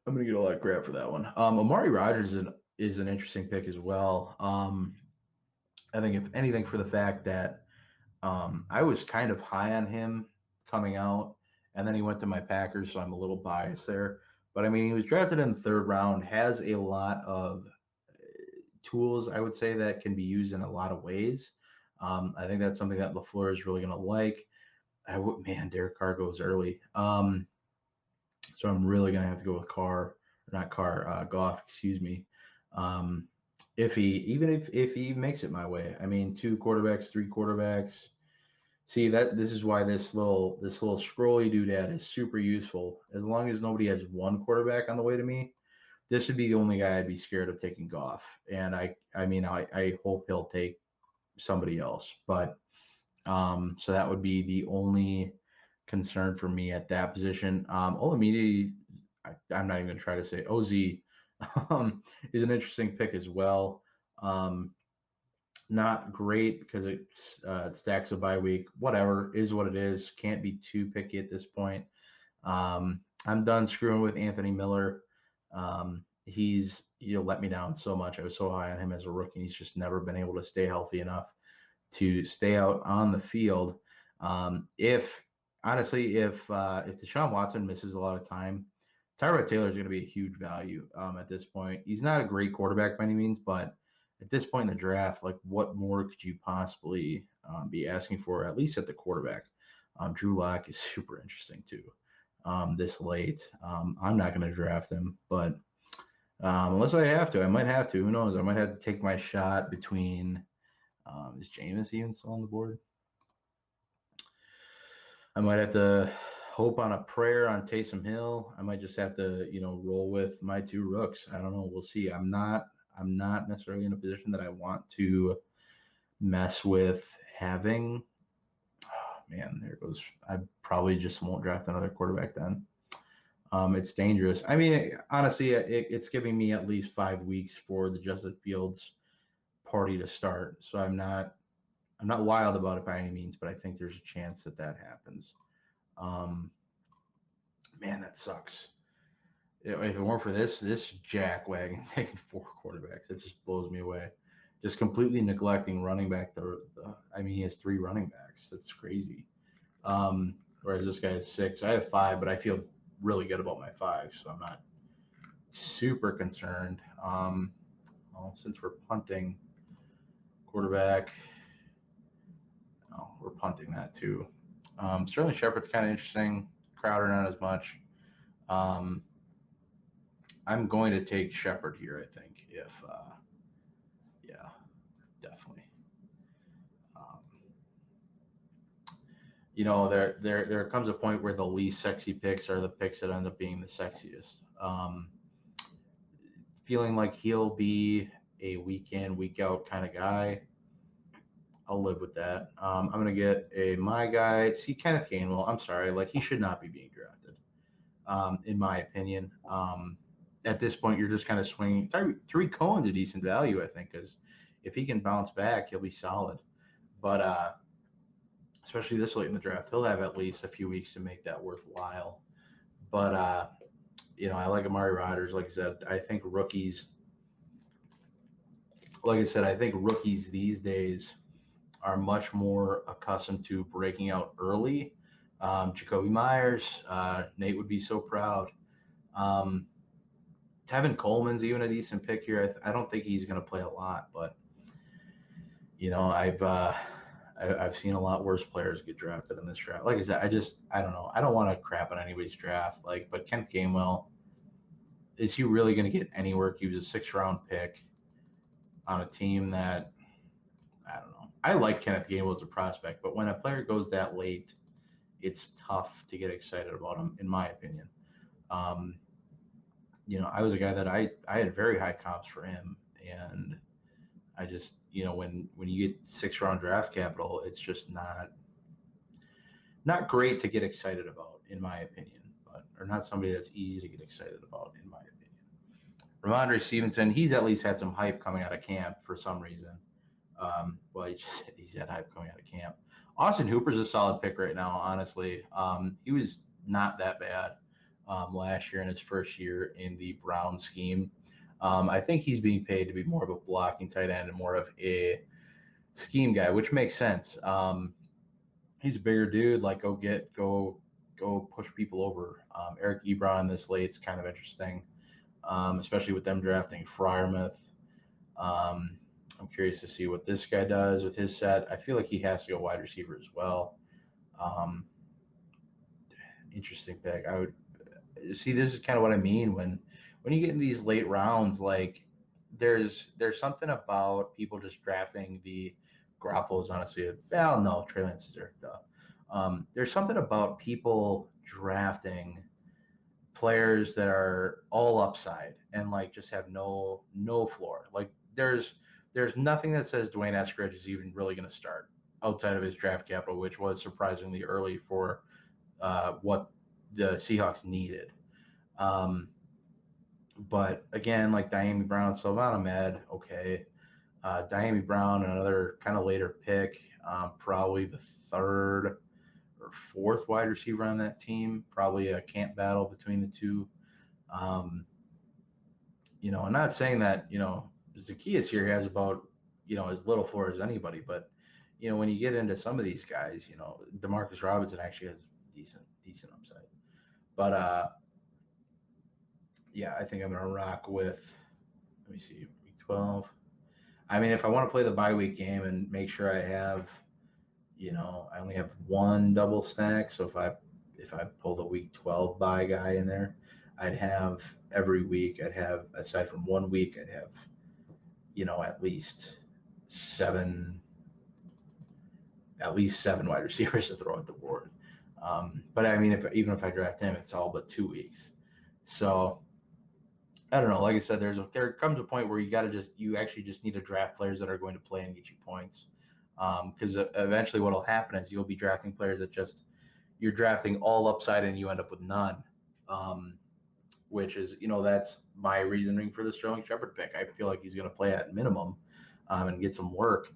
I'm going to get a lot of crap for that one. Amari Rodgers is an interesting pick as well. I think if anything for the fact that I was kind of high on him coming out, and then he went to my Packers, so I'm a little biased there. But I mean, he was drafted in the 3rd round, has a lot of tools, I would say, that can be used in a lot of ways. I think that's something that LaFleur is really going to like. Man, Derek Carr goes early. So I'm really going to have to go with Goff, excuse me. If he makes it my way, I mean, 2 quarterbacks, 3 quarterbacks. See this is why this little scrolly doodad is super useful. As long as nobody has 1 quarterback on the way to me, this would be the only guy I'd be scared of taking Goff. And I hope he'll take somebody else. But so that would be the only concern for me at that position. Olamide, I'm not even going to try to say OZ is an interesting pick as well. Not great because it stacks a bye week. Whatever, is what it is. Can't be too picky at this point. I'm done screwing with Anthony Miller. He's let me down so much. I was so high on him as a rookie. He's just never been able to stay healthy enough to stay out on the field. If Deshaun Watson misses a lot of time, Tyrod Taylor is going to be a huge value at this point. He's not a great quarterback by any means, but at this point in the draft, like, what more could you possibly be asking for, at least at the quarterback? Drew Lock is super interesting too. This late, I'm not going to draft him, but unless I have to, I might have to. Who knows? I might have to take my shot between. Is Jameis even still on the board? I might have to hope on a prayer on Taysom Hill. I might just have to, roll with my 2 rooks. I don't know. We'll see. I'm not necessarily in a position that I want to mess with having. Oh, man, there goes. I probably just won't draft another quarterback then. It's dangerous. I mean, honestly, it's giving me at least 5 weeks for the Justin Fields party to start. So I'm not wild about it by any means, but I think there's a chance that happens. Man, that sucks. If it weren't for this jackwagon taking 4 quarterbacks, it just blows me away. Just completely neglecting running back. He has 3 running backs. That's crazy. Whereas this guy has 6. I have 5, but I feel really good about my 5, so I'm not super concerned. Since we're punting quarterback, we're punting that too. Sterling Shepard's kind of interesting. Crowder not as much. I'm going to take Shepard here, I think. Yeah, definitely. There comes a point where the least sexy picks are the picks that end up being the sexiest. Feeling like he'll be a week in, week out kind of guy. I'll live with that. I'm going to get my guy. See, Kenneth Gainwell, I'm sorry. Like, he should not be being drafted, in my opinion. At this point, you're just kind of swinging. Tariq Cohen's a decent value, I think, because if he can bounce back, he'll be solid. But especially this late in the draft, he'll have at least a few weeks to make that worthwhile. But, I like Amari Rodgers. Like I said, I think rookies these days are much more accustomed to breaking out early. Jacoby Myers, Nate would be so proud. Tevin Coleman's even a decent pick here. I don't think he's going to play a lot, but I've seen a lot worse players get drafted in this draft. Like I said, I don't know. I don't want to crap on anybody's draft. But Kenneth Gainwell, is he really going to get any work? He was a 6th-round pick on a team that, I don't know. I like Kenneth Gainwell as a prospect, but when a player goes that late, it's tough to get excited about him, in my opinion. I was a guy that I had very high comps for him, and I just, when you get 6th-round draft capital, it's just not great to get excited about, in my opinion, or not somebody that's easy to get excited about, in my opinion. Ramondre Stevenson, he's at least had some hype coming out of camp for some reason. He's had hype coming out of camp. Austin Hooper's a solid pick right now, honestly. He was not that bad last year in his first year in the Brown scheme. I think he's being paid to be more of a blocking tight end and more of a scheme guy, which makes sense. He's a bigger dude. Like, go push people over. Eric Ebron this late's kind of interesting, especially with them drafting Freiermuth. I'm curious to see what this guy does with his set. I feel like he has to go wide receiver as well. Um, Interesting pick. I would see. This is kind of what I mean when you get in these late rounds. Like there's something about people just drafting the Garoppolo's honestly. Well, no, Trey Lance is there. Duh. There's something about people drafting players that are all upside and like just have no floor. Like there's nothing that says Dwayne Eskridge is even really going to start outside of his draft capital, which was surprisingly early for what the Seahawks needed. Um, but again, like Diami Brown, Sylvana Med, okay. Diami Brown, another kind of later pick, probably the third or fourth wide receiver on that team. Probably a camp battle between the two. Um, I'm not saying that, Zacchaeus here has about, as little floor as anybody, but, when you get into some of these guys, Demarcus Robinson actually has decent upside. But, yeah, I think I'm going to rock with, let me see, week 12. I mean, if I want to play the bye week game and make sure I have, I only have one double stack. So if I pull the week 12 bye guy in there, I'd have every week, aside from 1 week, I'd have, at least seven, wide receivers to throw at the board. But I mean, even if I draft him, it's all but 2 weeks. So I don't know. Like I said, there comes a point where you actually just need to draft players that are going to play and get you points. Because eventually, what'll happen is you'll be drafting players that you're drafting all upside and you end up with none. Which is, that's my reasoning for the Sterling Shepard pick. I feel like he's going to play at minimum and get some work,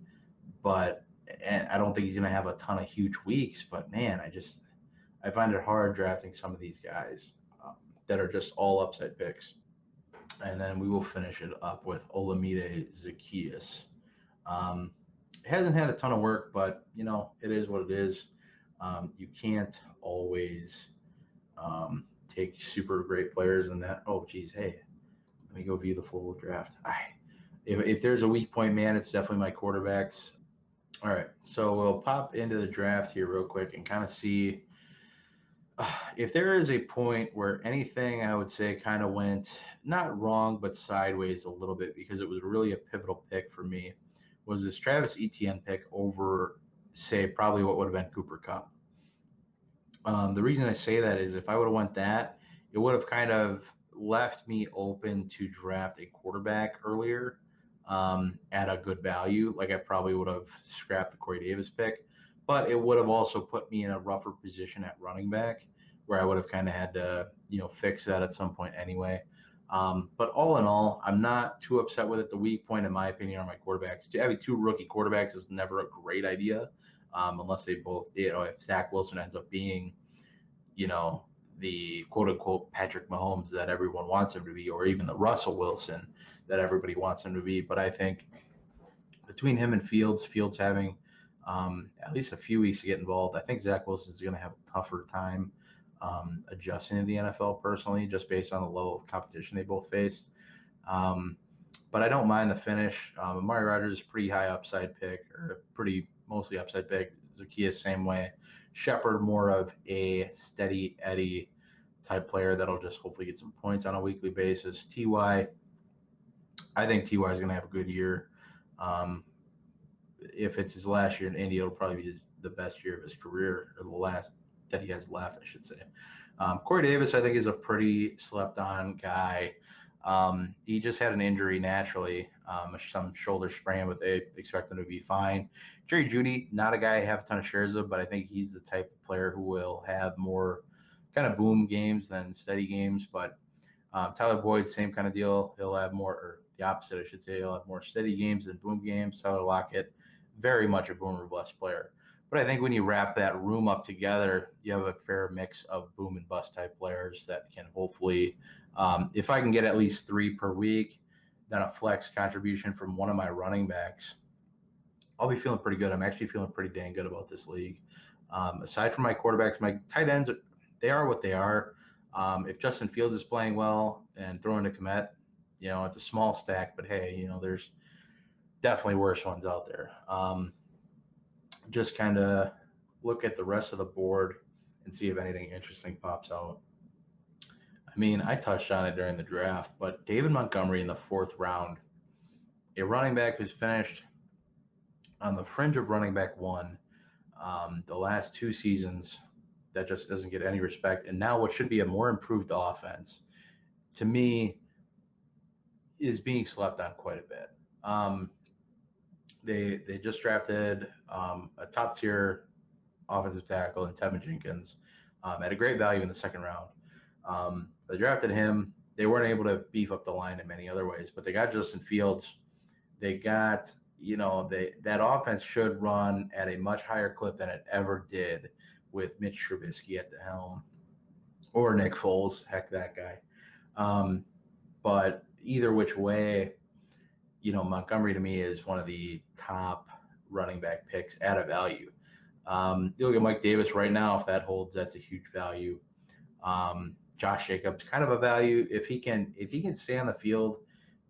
and I don't think he's going to have a ton of huge weeks. But man, I find it hard drafting some of these guys that are just all upside picks. And then we will finish it up with Olamide Zacchaeus. It hasn't had a ton of work, but it is what it is. You can't always take super great players and that. Oh, geez, hey, let me go view the full draft. If there's a weak point, man, it's definitely my quarterbacks. All right, so we'll pop into the draft here real quick and kind of see if there is a point where anything I would say kind of went not wrong, but sideways a little bit because it was really a pivotal pick for me, was this Travis Etienne pick over, say, probably what would have been Cooper Kupp. The reason I say that is if I would have went that, it would have kind of left me open to draft a quarterback earlier at a good value. Like I probably would have scrapped the Corey Davis pick, but it would have also put me in a rougher position at running back where I would have kind of had to, fix that at some point anyway. But all in all, I'm not too upset with it. The weak point, in my opinion, are my quarterbacks. Having two rookie quarterbacks is never a great idea unless they both, if Zach Wilson ends up being, the quote unquote Patrick Mahomes that everyone wants him to be, or even the Russell Wilson that everybody wants him to be. But I think between him and Fields having at least a few weeks to get involved, I think Zach Wilson is going to have a tougher time adjusting to the NFL personally, just based on the level of competition they both faced. But I don't mind the finish. Amari Rodgers is a pretty high upside pick, or a pretty mostly upside pick. Zacchaeus, same way. Shepard, more of a steady Eddie type player that'll just hopefully get some points on a weekly basis. Ty, I think Ty is going to have a good year. If it's his last year in Indy, it'll probably be the best year of his career, or the last that he has left, I should say. Corey Davis, I think, is a pretty slept-on guy. He just had an injury naturally, some shoulder sprain, but they expect him to be fine. Jerry Jeudy, not a guy I have a ton of shares of, but I think he's the type of player who will have more kind of boom games than steady games. But Tyler Boyd, same kind of deal. He'll have more, or the opposite, I should say. He'll have more steady games than boom games. Tyler Lockett, very much a boom or bust player. But I think when you wrap that room up together, you have a fair mix of boom and bust type players that can hopefully, if I can get at least 3 per week, then a flex contribution from one of my running backs, I'll be feeling pretty good. I'm actually feeling pretty dang good about this league. Aside from my quarterbacks, my tight ends, they are what they are. If Justin Fields is playing well and throwing to Kmet, it's a small stack, but hey, definitely worse ones out there. Just kind of look at the rest of the board and see if anything interesting pops out. I mean, I touched on it during the draft, but David Montgomery in the 4th round, a running back who's finished on the fringe of running back 1 the last 2 seasons, that just doesn't get any respect. And now what should be a more improved offense, to me, is being slept on quite a bit. They just drafted a top tier offensive tackle in Tevin Jenkins at a great value in the 2nd round. They drafted him. They weren't able to beef up the line in many other ways, but they got Justin Fields. They got, that offense should run at a much higher clip than it ever did with Mitch Trubisky at the helm, or Nick Foles. Heck, that guy. But either which way, Montgomery to me is one of the top running back picks at a value. You look at Mike Davis right now. If that holds, that's a huge value. Josh Jacobs, kind of a value. If he can stay on the field,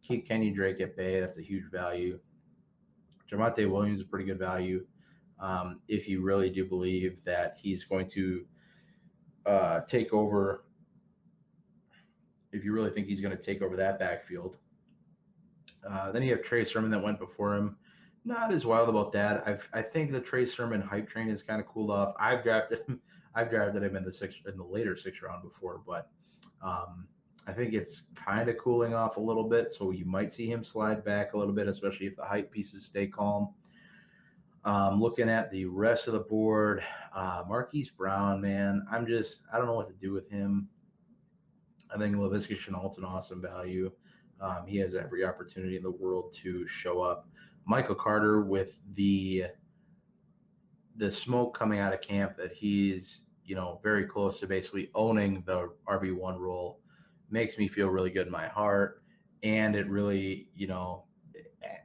keep Kenyon Drake at bay, that's a huge value. Javonte Williams is a pretty good value. If you really do believe that he's going to take over, if you really think he's going to take over that backfield. Then you have Trey Sermon that went before him. Not as wild about that. I think the Trey Sermon hype train has kind of cooled off. I've drafted him in the later 6th round before, but I think it's kind of cooling off a little bit. So you might see him slide back a little bit, especially if the hype pieces stay calm. Looking at the rest of the board, Marquise Brown, man, I don't know what to do with him. I think Laviska Shenault's an awesome value. He has every opportunity in the world to show up. Michael Carter, with the smoke coming out of camp that he's, very close to basically owning the RB1 role, makes me feel really good in my heart. And it really,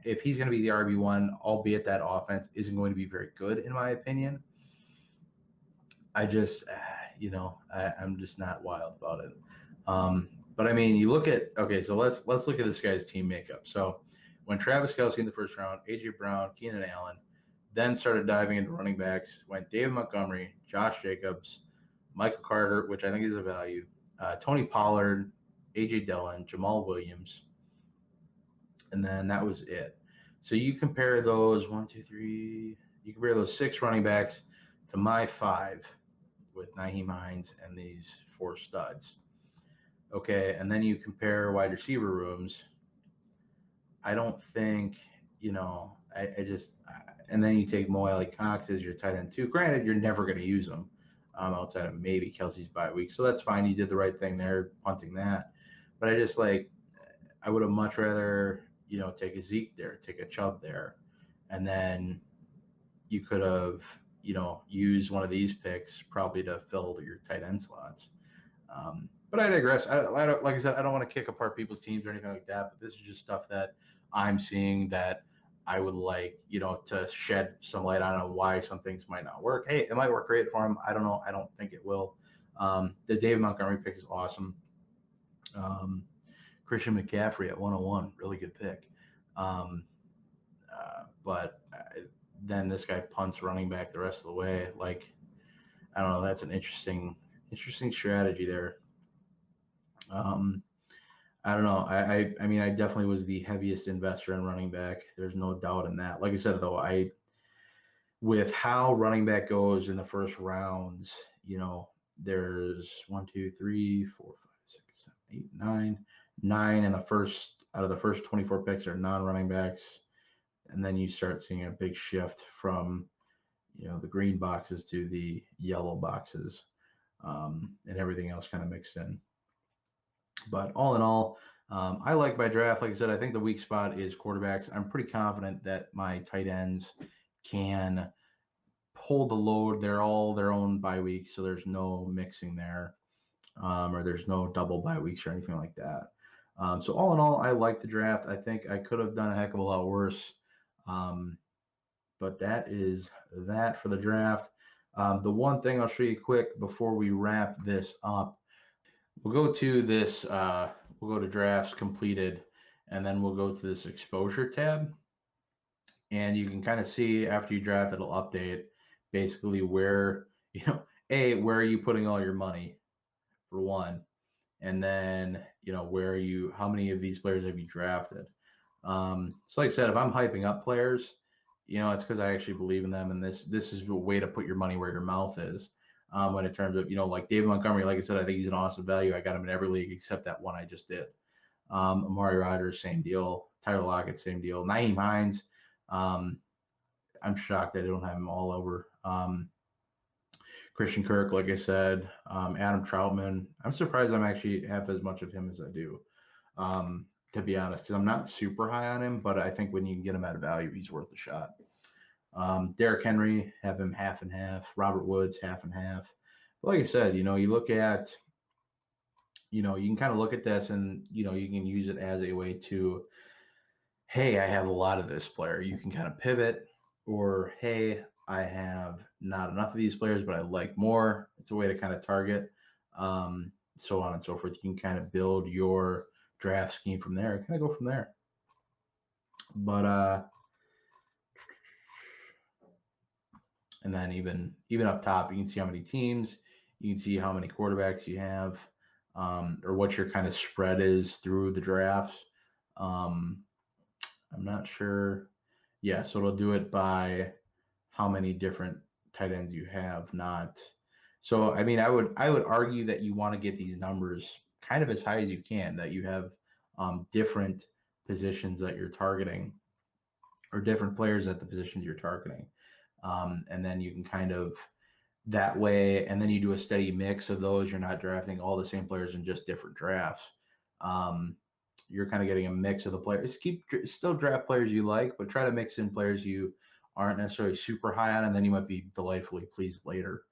if he's going to be the RB1, albeit that offense isn't going to be very good, in my opinion, I just, I'm just not wild about it. But I mean, you look at, okay, so let's look at this guy's team makeup. So when Travis Kelce in the 1st round, A.J. Brown, Keenan Allen, then started diving into running backs, went David Montgomery, Josh Jacobs, Michael Carter, which I think is a value, Tony Pollard, A.J. Dillon, Jamal Williams, and then that was it. So you compare those you compare those 6 running backs to my 5 with Nyheim Hines and these 4 studs. Okay, and then you compare wide receiver rooms. I don't think, and then you take Mo Alley Cox as your tight end 2. Granted, you're never going to use him outside of maybe Kelsey's bye week. So that's fine. You did the right thing there, punting that. But I would have much rather, take a Zeke there, take a Chubb there. And then you could have, used one of these picks probably to fill your tight end slots. But I digress. I don't, like I said, I don't want to kick apart people's teams or anything like that. But this is just stuff that I'm seeing that I would like, to shed some light on why some things might not work. Hey, it might work great for him. I don't know. I don't think it will. The David Montgomery pick is awesome. Christian McCaffrey at 101, really good pick. But then this guy punts running back the rest of the way. Like, I don't know. That's an interesting strategy there. I don't know. I mean, I definitely was the heaviest investor in running back. There's no doubt in that. Like I said, though, with how running back goes in the 1st rounds, there's 1, 2, 3, 4, 5, 6, 7, 8, 9 in the first, out of the first 24 picks are non-running backs. And then you start seeing a big shift from, the green boxes to the yellow boxes, and everything else kind of mixed in. But all in all, I like my draft. Like I said, I think the weak spot is quarterbacks. I'm pretty confident that my tight ends can hold the load. They're all their own bye week, so there's no mixing there, or there's no double bye weeks or anything like that. So all in all, I like the draft. I think I could have done a heck of a lot worse. But that is that for the draft. The one thing I'll show you quick before we wrap this up, we'll go to this, we'll go to drafts completed, and then we'll go to this exposure tab. and you can kind of see after you draft, it'll update basically where, where are you putting all your money for one, and then, how many of these players have you drafted? So like I said, if I'm hyping up players, it's because I actually believe in them, and this is a way to put your money where your mouth is. When in terms of, like David Montgomery, like I said, I think he's an awesome value. I got him in every league except that one I just did. Amari Rodgers, same deal. Tyler Lockett, same deal. Nyheim Hines, I'm shocked I don't have him all over. Christian Kirk, like I said, Adam Troutman. I'm surprised I'm actually have as much of him as I do, to be honest, because I'm not super high on him, but I think when you can get him at a value, he's worth a shot. Derrick Henry, have him half and half. Robert Woods, half and half. But like I said, you look at, you can kind of look at this and, you can use it as a way to, hey, I have a lot of this player. You can kind of pivot, or hey, I have not enough of these players, but I like more. It's a way to kind of target, so on and so forth. You can kind of build your draft scheme from there, kind of go from there. But and then even up top, you can see how many teams, you can see how many quarterbacks you have, or what your kind of spread is through the drafts. I'm not sure. Yeah, so it'll do it by how many different tight ends you have, not. So I mean, I would argue that you want to get these numbers kind of as high as you can, that you have different positions that you're targeting, or different players at the positions you're targeting, and then you can kind of that way, and then you do a steady mix of those. You're not drafting all the same players in just different drafts. Um, you're kind of getting a mix of the players. Still draft players you like, but try to mix in players you aren't necessarily super high on, and then you might be delightfully pleased later.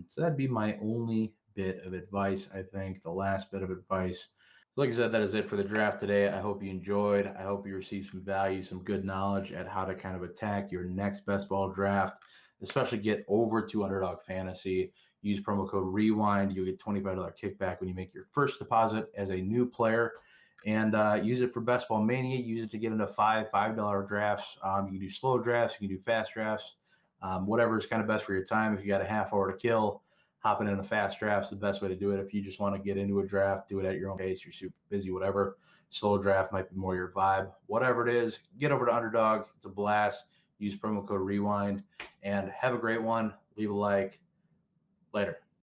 So that'd be my only bit of advice. I think the last bit of advice. Like I said, that is it for the draft today. I hope you enjoyed. I hope you received some value, some good knowledge at how to kind of attack your next best ball draft, especially get over to Underdog Fantasy. Use promo code REWIND. You'll get $25 kickback when you make your first deposit as a new player. And use it for Best Ball Mania. Use it to get into $5 drafts. You can do slow drafts. You can do fast drafts. Whatever is kind of best for your time. If you got a half hour to kill, hopping in a fast draft is the best way to do it. If you just want to get into a draft, do it at your own pace. You're super busy, whatever. Slow draft might be more your vibe. Whatever it is, get over to Underdog. It's a blast. Use promo code REWIND and have a great one. Leave a like. Later.